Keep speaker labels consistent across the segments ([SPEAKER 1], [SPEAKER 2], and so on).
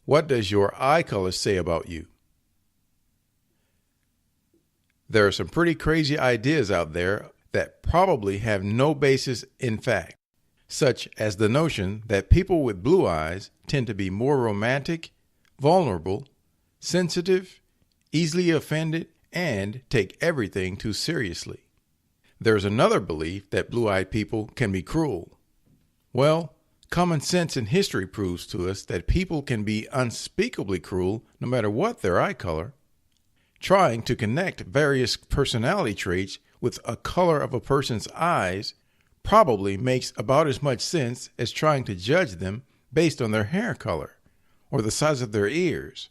[SPEAKER 1] What does your eye color say about you? There are some pretty crazy ideas out there that probably have no basis in fact, such as the notion that people with blue eyes tend to be more romantic, vulnerable, sensitive, easily offended, and take everything too seriously. There's another belief that blue-eyed people can be cruel. Well, common sense and history proves to us that people can be unspeakably cruel no matter what their eye color. Trying to connect various personality traits with a color of a person's eyes probably makes about as much sense as trying to judge them based on their hair color or the size of their ears.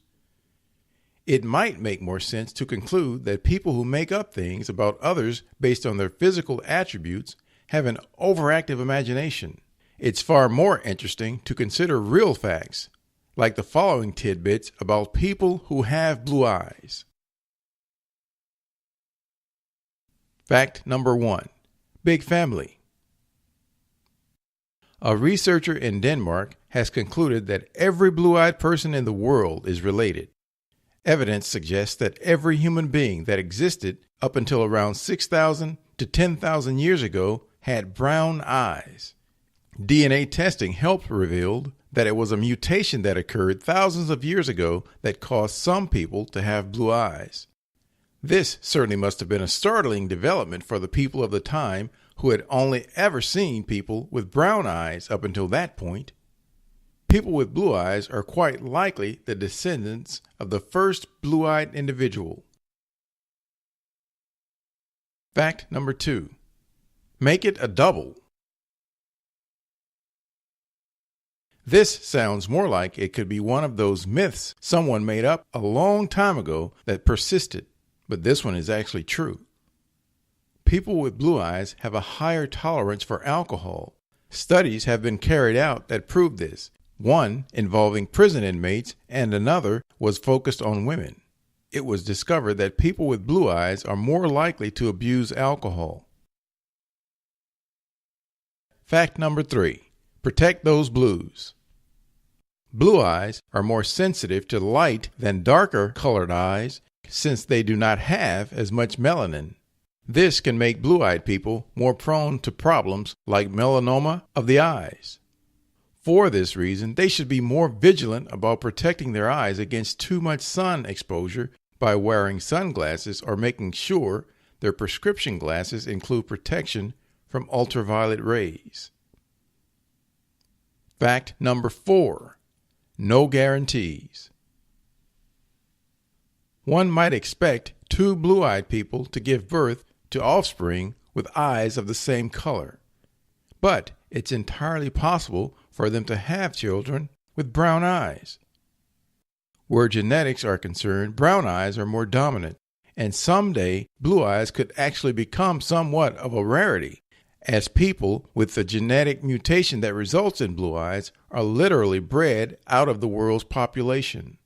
[SPEAKER 1] It might make more sense to conclude that people who make up things about others based on their physical attributes have an overactive imagination. It's far more interesting to consider real facts, like the following tidbits about people who have blue eyes. Fact number 1. Big family. A researcher in Denmark has concluded that every blue-eyed person in the world is related. Evidence suggests that every human being that existed up until around 6,000 to 10,000 years ago had brown eyes. DNA testing helped reveal that it was a mutation that occurred thousands of years ago that caused some people to have blue eyes. This certainly must have been a startling development for the people of the time who had only ever seen people with brown eyes up until that point. People with blue eyes are quite likely the descendants of the first blue-eyed individual. Fact number 2. Make it a double. This sounds more like it could be one of those myths someone made up a long time ago that persisted, but this one is actually true. People with blue eyes have a higher tolerance for alcohol. Studies have been carried out that prove this. One involving prison inmates and another was focused on women. It was discovered that people with blue eyes are more likely to abuse alcohol. Fact number 3. Protect those blues. Blue eyes are more sensitive to light than darker colored eyes since they do not have as much melanin. This can make blue-eyed people more prone to problems like melanoma of the eyes. For this reason, they should be more vigilant about protecting their eyes against too much sun exposure by wearing sunglasses or making sure their prescription glasses include protection from ultraviolet rays. Fact number 4. No guarantees. One might expect two blue-eyed people to give birth to offspring with eyes of the same color, but it's entirely possible for them to have children with brown eyes. Where genetics are concerned, brown eyes are more dominant, and someday blue eyes could actually become somewhat of a rarity, as people with the genetic mutation that results in blue eyes are literally bred out of the world's population.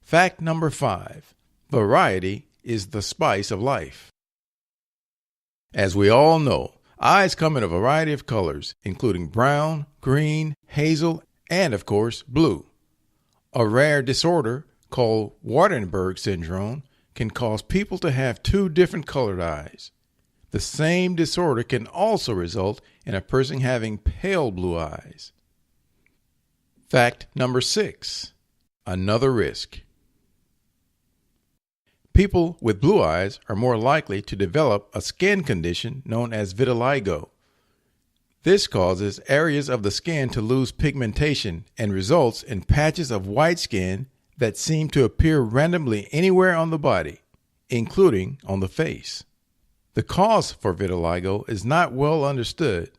[SPEAKER 1] Fact number 5. Variety is the spice of life. As we all know, eyes come in a variety of colors, including brown, green, hazel, and of course, blue. A rare disorder called Waardenburg syndrome can cause people to have two different colored eyes. The same disorder can also result in a person having pale blue eyes. Fact number 6. Another risk. People with blue eyes are more likely to develop a skin condition known as vitiligo. This causes areas of the skin to lose pigmentation and results in patches of white skin that seem to appear randomly anywhere on the body, including on the face. The cause for vitiligo is not well understood,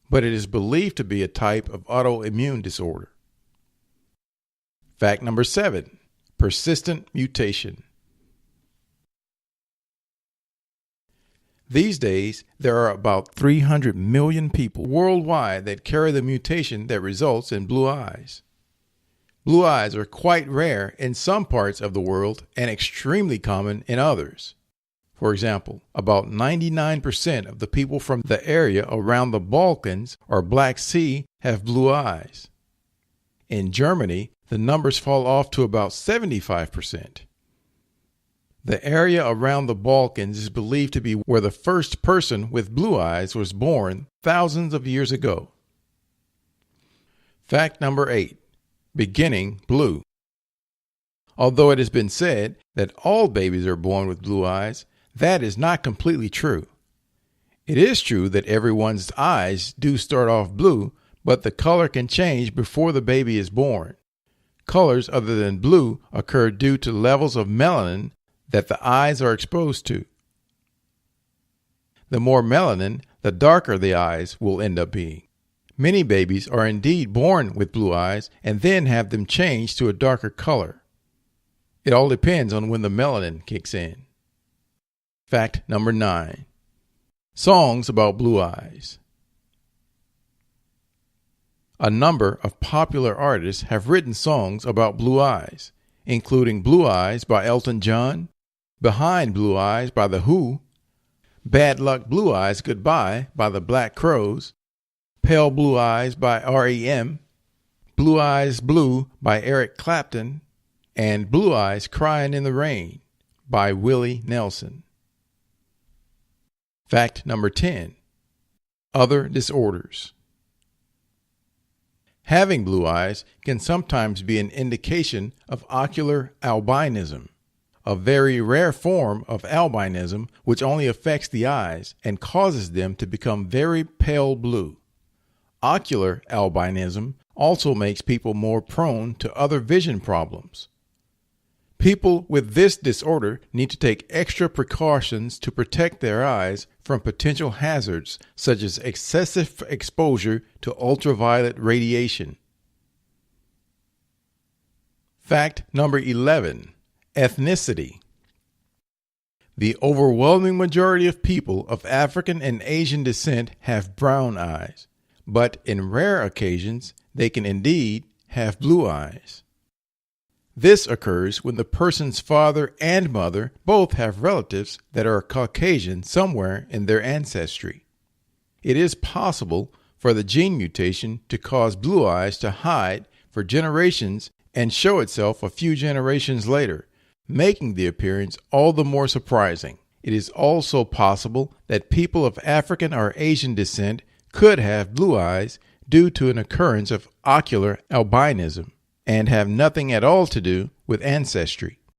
[SPEAKER 1] but it is believed to be a type of autoimmune disorder. Fact number 7. Persistent mutation. These days, there are about 300 million people worldwide that carry the mutation that results in blue eyes. Blue eyes are quite rare in some parts of the world and extremely common in others. For example, about 99% of the people from the area around the Balkans or Black Sea have blue eyes. In Germany, the numbers fall off to about 75%. The area around the Balkans is believed to be where the first person with blue eyes was born thousands of years ago. Fact number 8. Beginning blue. Although it has been said that all babies are born with blue eyes, that is not completely true. It is true that everyone's eyes do start off blue, but the color can change before the baby is born. Colors other than blue occur due to levels of melanin that the eyes are exposed to. The more melanin, the darker the eyes will end up being. Many babies are indeed born with blue eyes and then have them changed to a darker color. It all depends on when the melanin kicks in. Fact number 9. Songs about blue eyes. A number of popular artists have written songs about blue eyes, including Blue Eyes by Elton John, Behind Blue Eyes by The Who, Bad Luck Blue Eyes Goodbye by the Black Crowes, Pale Blue Eyes by R.E.M., Blue Eyes Blue by Eric Clapton, and Blue Eyes Crying in the Rain by Willie Nelson. Fact number 10. Other disorders. Having blue eyes can sometimes be an indication of ocular albinism, a very rare form of albinism which only affects the eyes and causes them to become very pale blue. Ocular albinism also makes people more prone to other vision problems. People with this disorder need to take extra precautions to protect their eyes from potential hazards such as excessive exposure to ultraviolet radiation. Fact number 11. Ethnicity. The overwhelming majority of people of African and Asian descent have brown eyes, but in rare occasions they can indeed have blue eyes. This occurs when the person's father and mother both have relatives that are Caucasian somewhere in their ancestry. It is possible for the gene mutation to cause blue eyes to hide for generations and show itself a few generations later, making the appearance all the more surprising. It is also possible that people of African or Asian descent could have blue eyes due to an occurrence of ocular albinism and have nothing at all to do with ancestry.